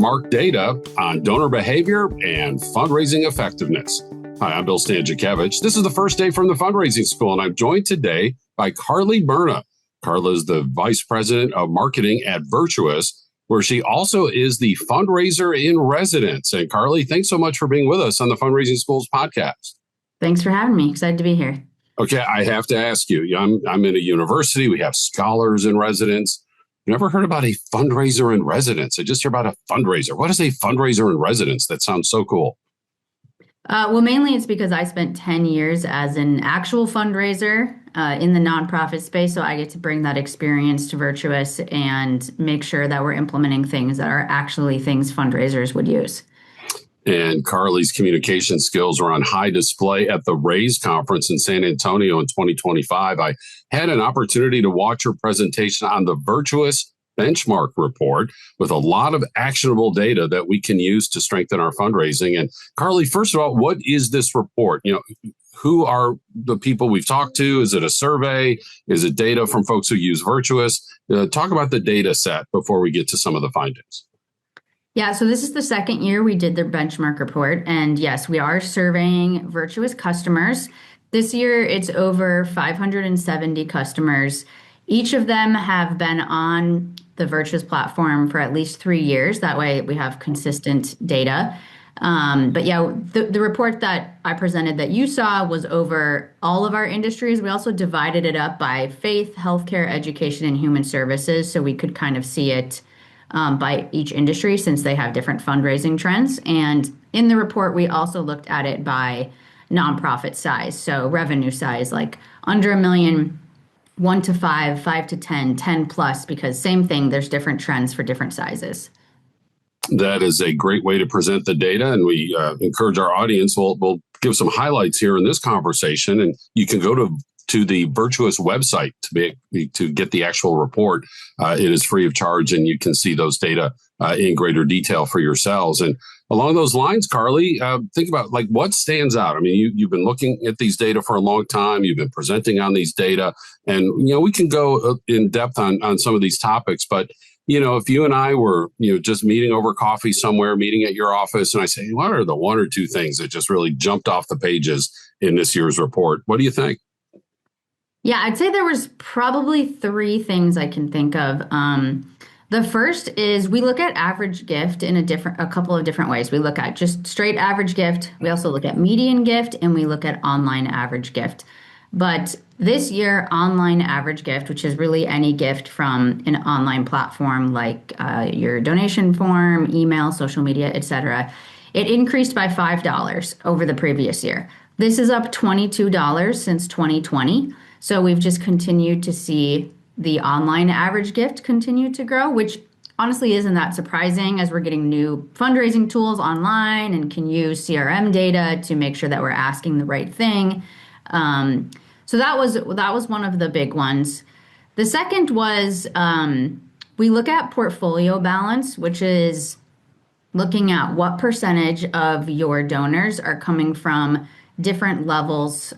benchmark data on donor behavior and fundraising effectiveness. Hi, I'm Bill Stanczykiewicz. This is the first day from the fundraising school, and I'm joined today by Carly Berna. Carla is the Vice President of Marketing at Virtuous, where she also is the fundraiser in residence. And Carly, thanks so much for being with us on the Fundraising Schools podcast. Thanks for having me. Excited to be here. Okay, I have to ask you, I'm in a university. We have scholars in residence. You never heard about a fundraiser in residence? I just hear about a fundraiser. What is a fundraiser in residence? That sounds so cool. Well, mainly it's because I spent 10 years as an actual fundraiser in the nonprofit space. So I get to bring that experience to Virtuous and make sure that we're implementing things that are actually things fundraisers would use. And Carly's communication skills were on high display at the RAISE conference in San Antonio in 2025. I had an opportunity to watch her presentation on the Virtuous Benchmark Report with a lot of actionable data that we can use to strengthen our fundraising. And Carly, first of all, what is this report? Who are the people we've talked to? Is it a survey? Is it data from folks who use Virtuous? Talk about the data set before we get to some of the findings. Yeah, so this is the second year we did the benchmark report. And yes, we are surveying Virtuous customers. This year, it's over 570 customers. Each of them have been on the Virtuous platform for at least 3 years. That way we have consistent data. But yeah, the report that I presented that you saw was over all of our industries. We also divided it up by faith, healthcare, education, and human services. So we could kind of see it by each industry since they have different fundraising trends. And in the report, we also looked at it by nonprofit size. So revenue size, like under $1 million, 1 to 5, 5 to 10, 10 plus, because same thing, there's different trends for different sizes. That is a great way to present the data. And we encourage our audience, we'll give some highlights here in this conversation. And you can go to the Virtuous website to get the actual report. It is free of charge, and you can see those data in greater detail for yourselves. And along those lines, Carly, think about what stands out. I mean, you've been looking at these data for a long time. You've been presenting on these data, and we can go in depth on some of these topics. But if you and I were just meeting over coffee somewhere, meeting at your office, and I say, what are the one or two things that just really jumped off the pages in this year's report? What do you think? Yeah, I'd say there was probably 3 things I can think of. The first is we look at average gift in a couple of different ways. We look at just straight average gift. We also look at median gift, and we look at online average gift. But this year, online average gift, which is really any gift from an online platform like your donation form, email, social media, etc., it increased by $5 over the previous year. This is up $22 since 2020. So we've just continued to see the online average gift continue to grow, which honestly isn't that surprising as we're getting new fundraising tools online and can use CRM data to make sure that we're asking the right thing. So that was one of the big ones. The second was we look at portfolio balance, which is looking at what percentage of your donors are coming from different levels.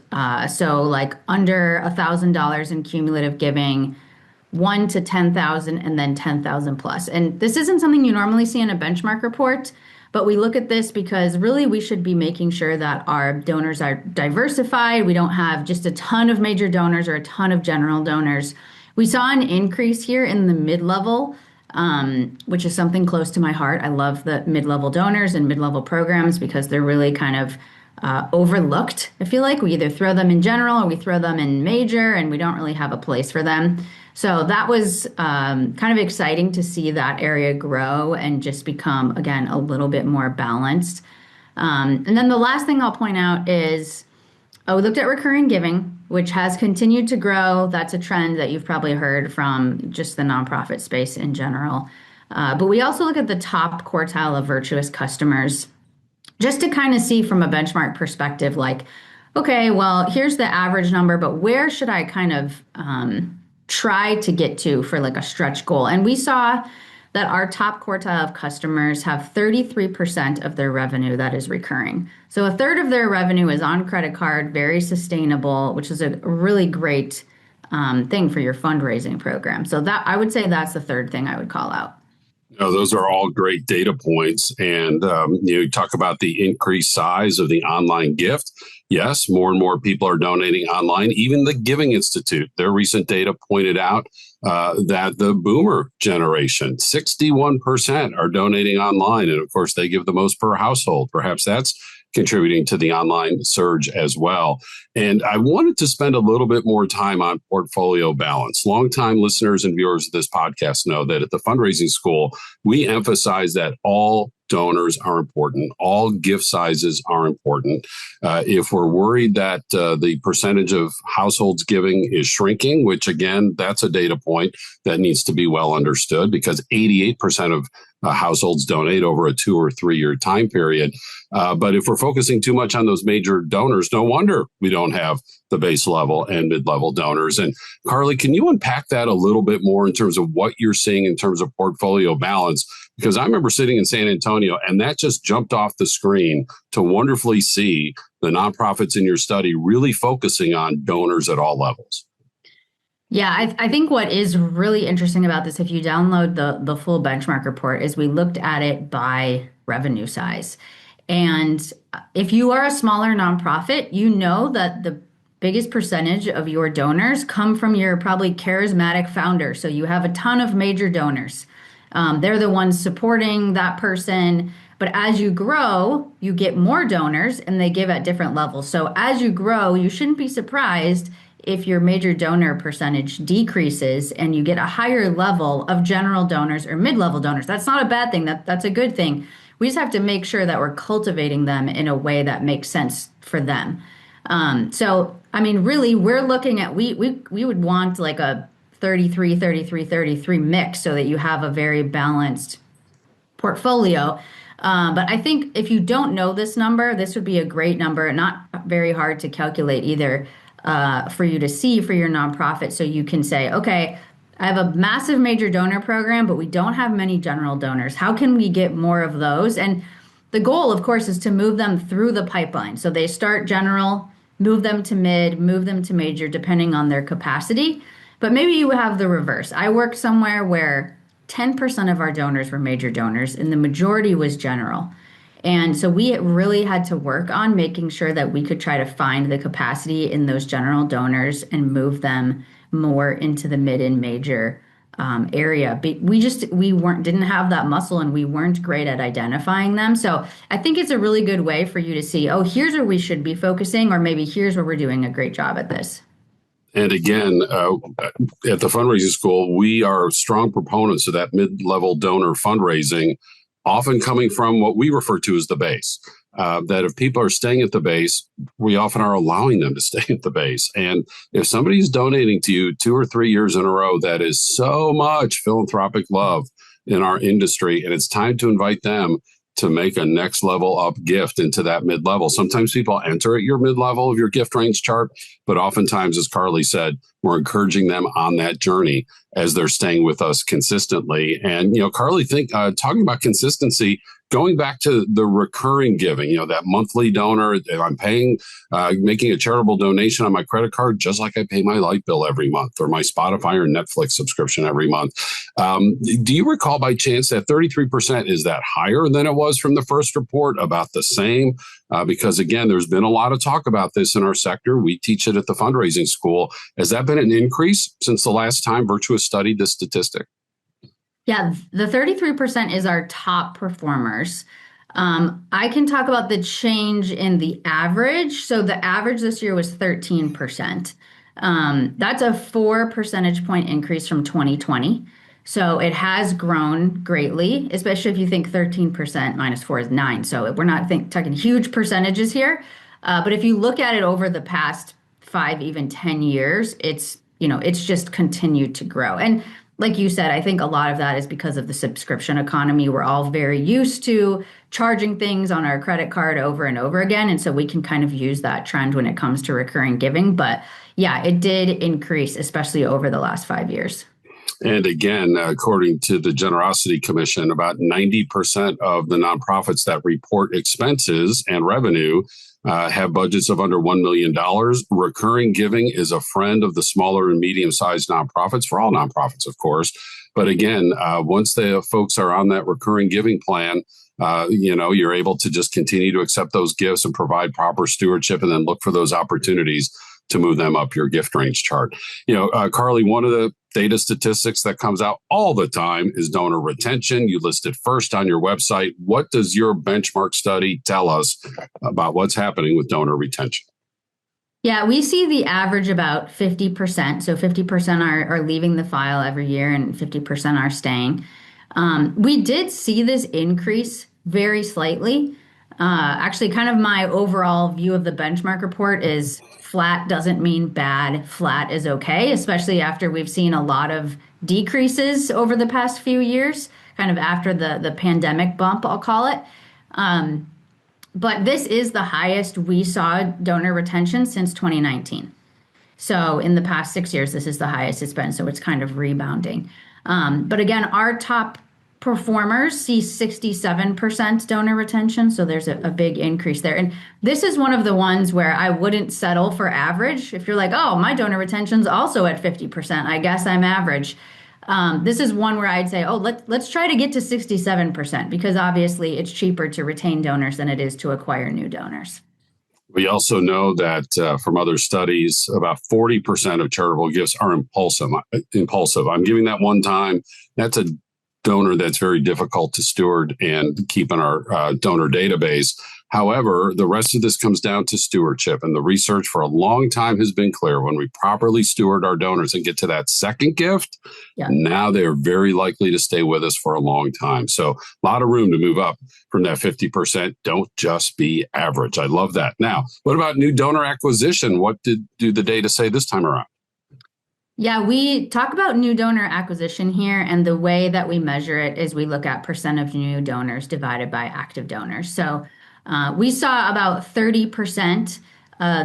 So like under $1,000 in cumulative giving, 1 to 10,000, and then 10,000 plus. And this isn't something you normally see in a benchmark report, but we look at this because really we should be making sure that our donors are diversified. We don't have just a ton of major donors or a ton of general donors. We saw an increase here in the mid-level, which is something close to my heart. I love the mid-level donors and mid-level programs because they're really kind of overlooked. I feel like we either throw them in general or we throw them in major, and we don't really have a place for them. So that was kind of exciting to see that area grow and just become, again, a little bit more balanced. And then the last thing I'll point out is we looked at recurring giving, which has continued to grow. That's a trend that you've probably heard from just the nonprofit space in general. But we also look at the top quartile of Virtuous customers, just to kind of see from a benchmark perspective, okay, well, here's the average number, but where should I kind of try to get to for a stretch goal? And we saw that our top quartile of customers have 33% of their revenue that is recurring. So a third of their revenue is on credit card, very sustainable, which is a really great thing for your fundraising program. So that I would say that's the third thing I would call out. Those are all great data points. And you talk about the increased size of the online gift. Yes, more and more people are donating online. Even the Giving Institute, their recent data pointed out that the boomer generation, 61% are donating online. And of course, they give the most per household. Perhaps that's contributing to the online surge as well. And I wanted to spend a little bit more time on portfolio balance. Longtime listeners and viewers of this podcast know that at the Fundraising School, we emphasize that all donors are important. All gift sizes are important. If we're worried that the percentage of households giving is shrinking, which again, that's a data point that needs to be well understood because 88% of households donate over a 2 or 3 year time period. But if we're focusing too much on those major donors, no wonder we don't have the base level and mid-level donors. And Carly, can you unpack that a little bit more in terms of what you're seeing in terms of portfolio balance? Because I remember sitting in San Antonio and that just jumped off the screen to wonderfully see the nonprofits in your study really focusing on donors at all levels. Yeah, I think what is really interesting about this, if you download the full benchmark report, is we looked at it by revenue size. And if you are a smaller nonprofit, you know that the biggest percentage of your donors come from your probably charismatic founder. So you have a ton of major donors. They're the ones supporting that person. But as you grow, you get more donors and they give at different levels. So as you grow, you shouldn't be surprised if your major donor percentage decreases and you get a higher level of general donors or mid-level donors. That's not a bad thing. That's a good thing. We just have to make sure that we're cultivating them in a way that makes sense for them. So, I mean, really, we're looking at, we would want like a 33, 33, 33 mix so that you have a very balanced portfolio. But I think if you don't know this number, this would be a great number, not very hard to calculate either. For you to see for your nonprofit. So you can say, okay, I have a massive major donor program, but we don't have many general donors. How can we get more of those? And the goal, of course, is to move them through the pipeline. So they start general, move them to mid, move them to major, depending on their capacity. But maybe you have the reverse. I worked somewhere where 10% of our donors were major donors and the majority was general. And so we really had to work on making sure that we could try to find the capacity in those general donors and move them more into the mid and major area. But we didn't have that muscle and we weren't great at identifying them. So I think it's a really good way for you to see, oh, here's where we should be focusing, or maybe here's where we're doing a great job at this. And again, at the Fundraising School, we are strong proponents of that mid-level donor fundraising, often coming from what we refer to as the base. That if people are staying at the base, we often are allowing them to stay at the base. And if somebody's donating to you 2 or 3 years in a row, that is so much philanthropic love in our industry. And it's time to invite them to make a next level up gift into that mid-level. Sometimes people enter at your mid-level of your gift range chart, but oftentimes, as Carly said, we're encouraging them on that journey as they're staying with us consistently. And, Carly, talking about consistency, going back to the recurring giving, that monthly donor, if I'm paying, making a charitable donation on my credit card, just like I pay my light bill every month or my Spotify or Netflix subscription every month. Do you recall by chance that 33%, is that higher than it was from the first report, about the same? Because again, there's been a lot of talk about this in our sector. We teach it at the Fundraising School. Has that been an increase since the last time Virtuous studied this statistic? Yeah, the 33% is our top performers. I can talk about the change in the average. So the average this year was 13%. That's a 4 percentage point increase from 2020. So it has grown greatly, especially if you think 13% minus 4 is 9. So we're not talking huge percentages here. But if you look at it over the past 5, even 10 years, it's just continued to grow. And like you said, I think a lot of that is because of the subscription economy. We're all very used to charging things on our credit card over and over again. And so we can kind of use that trend when it comes to recurring giving. But yeah, it did increase, especially over the last 5 years. And again, according to the Generosity Commission, about 90% of the nonprofits that report expenses and revenue have budgets of under $1 million. Recurring giving is a friend of the smaller and medium-sized nonprofits, for all nonprofits, of course. But again, once the folks are on that recurring giving plan, you're able to just continue to accept those gifts and provide proper stewardship, and then look for those opportunities to move them up your gift range chart. Carly, one of the data statistics that comes out all the time is donor retention. You listed first on your website. What does your benchmark study tell us about what's happening with donor retention? Yeah, we see the average about 50%. So 50% are leaving the file every year and 50% are staying. We did see this increase very slightly. Actually, kind of my overall view of the benchmark report is flat doesn't mean bad. Flat is okay, especially after we've seen a lot of decreases over the past few years, kind of after the pandemic bump, I'll call it. But this is the highest we saw donor retention since 2019. So in the past 6 years, this is the highest it's been. So it's kind of rebounding. But again, our top performers see 67% donor retention. So there's a big increase there. And this is one of the ones where I wouldn't settle for average. If you're like, oh, my donor retention's also at 50%, I guess I'm average. This is one where I'd say, oh, let's try to get to 67%, because obviously it's cheaper to retain donors than it is to acquire new donors. We also know that from other studies, about 40% of charitable gifts are impulsive. I'm giving that one time. That's a donor that's very difficult to steward and keep in our donor database. However, the rest of this comes down to stewardship, and the research for a long time has been clear. When we properly steward our donors and get to that second gift, now they are very likely to stay with us for a long time. So a lot of room to move up from that 50%. Don't just be average. I love that. Now, what about new donor acquisition? What do the data say this time around? Yeah, we talk about new donor acquisition here, and the way that we measure it is we look at percent of new donors divided by active donors. So we saw about 30%.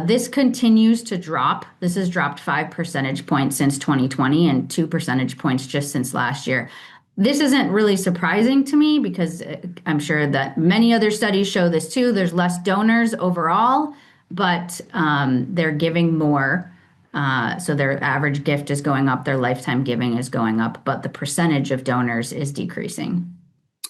This continues to drop. This has dropped 5 percentage points since 2020 and 2 percentage points just since last year. This isn't really surprising to me, because I'm sure that many other studies show this too. There's less donors overall, but they're giving more. So their average gift is going up, their lifetime giving is going up, but the percentage of donors is decreasing.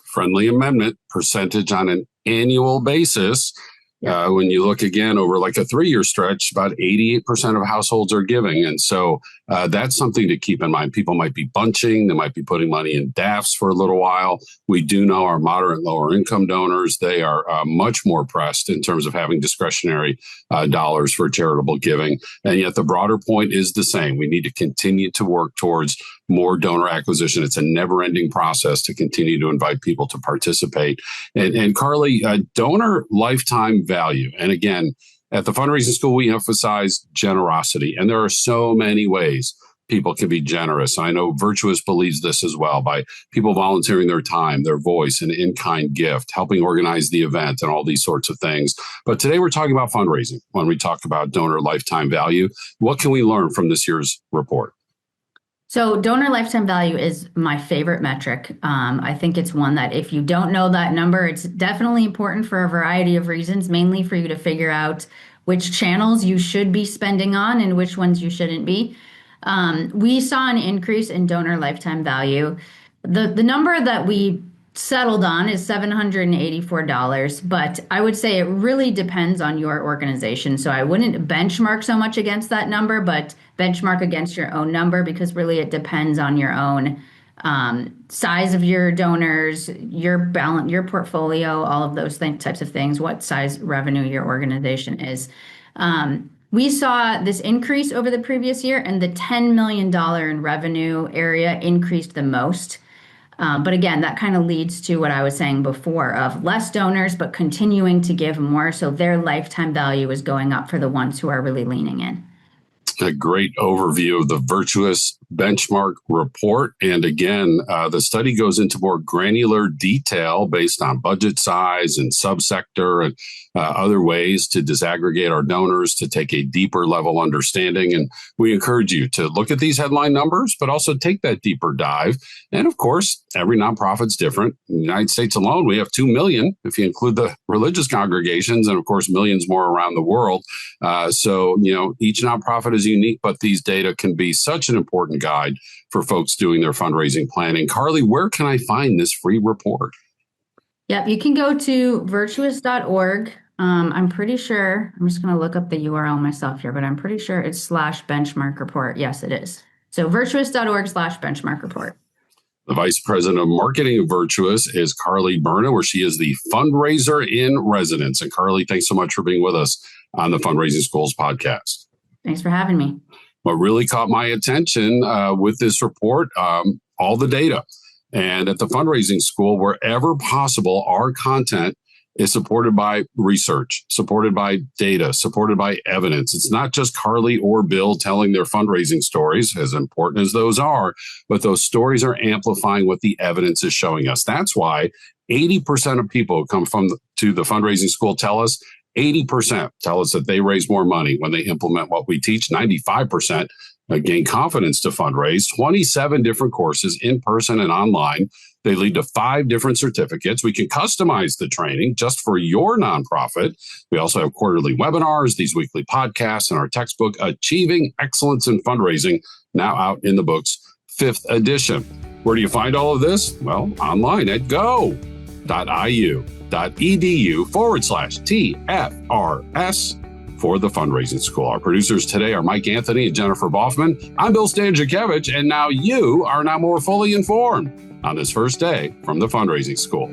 Friendly amendment, percentage on an annual basis. When you look again over like a 3-year stretch, about 88% of households are giving. And so that's something to keep in mind. People might be bunching. They might be putting money in DAFs for a little while. We do know our moderate and lower income donors, they are much more pressed in terms of having discretionary dollars for charitable giving. And yet the broader point is the same. We need to continue to work towards more donor acquisition. It's a never-ending process to continue to invite people to participate. And Carly, donor lifetime value. And again, at the Fundraising School, we emphasize generosity. And there are so many ways people can be generous. I know Virtuous believes this as well, by people volunteering their time, their voice, an in-kind gift, helping organize the event, and all these sorts of things. But today we're talking about fundraising. When we talk about donor lifetime value, what can we learn from this year's report? So donor lifetime value is my favorite metric. I think it's one that if you don't know that number, it's definitely important for a variety of reasons, mainly for you to figure out which channels you should be spending on and which ones you shouldn't be. We saw an increase in donor lifetime value. The number that we settled on is $784, but I would say it really depends on your organization. So I wouldn't benchmark so much against that number, but benchmark against your own number, because really it depends on your own size of your donors, your balance, your portfolio, all of those types of things, what size revenue your organization is. We saw this increase over the previous year, and the $10 million in revenue area increased the most. But again, that kind of leads to what I was saying before of less donors, but continuing to give more. So their lifetime value is going up for the ones who are really leaning in. A great overview of the Virtuous Benchmark Report. And again, the study goes into more granular detail based on budget size and subsector. And other ways to disaggregate our donors, to take a deeper level understanding. And we encourage you to look at these headline numbers, but also take that deeper dive. And of course, every nonprofit's different. In the United States alone, we have 2 million, if you include the religious congregations, and of course, millions more around the world. So, each nonprofit is unique, but these data can be such an important guide for folks doing their fundraising planning. Carly, where can I find this free report? Yep, you can go to virtuous.org. I'm pretty sure, I'm just going to look up the URL myself here, but I'm pretty sure it's /benchmark report. Yes, it is. So virtuous.org/benchmark report. The Vice President of Marketing of Virtuous is Carly Berna, where she is the fundraiser in residence. And Carly, thanks so much for being with us on the Fundraising Schools podcast. Thanks for having me. What really caught my attention with this report, all the data. And at the Fundraising School, wherever possible, our content is supported by research, supported by data, supported by evidence. It's not just Carly or Bill telling their fundraising stories, as important as those are, but those stories are amplifying what the evidence is showing us. That's why 80% of people who come to the Fundraising School tell us 80% tell us that they raise more money when they implement what we teach. 95% gain confidence to fundraise. 27 different courses in person and online. They lead to 5 different certificates. We can customize the training just for your nonprofit. We also have quarterly webinars, these weekly podcasts, and our textbook, Achieving Excellence in Fundraising, now out in the books, 5th edition. Where do you find all of this? Well, online at go.iu.edu/TFRS for the Fundraising School. Our producers today are Mike Anthony and Jennifer Boffman. I'm Bill Stanczykiewicz, and now you are now more fully informed on this first day from the Fundraising School.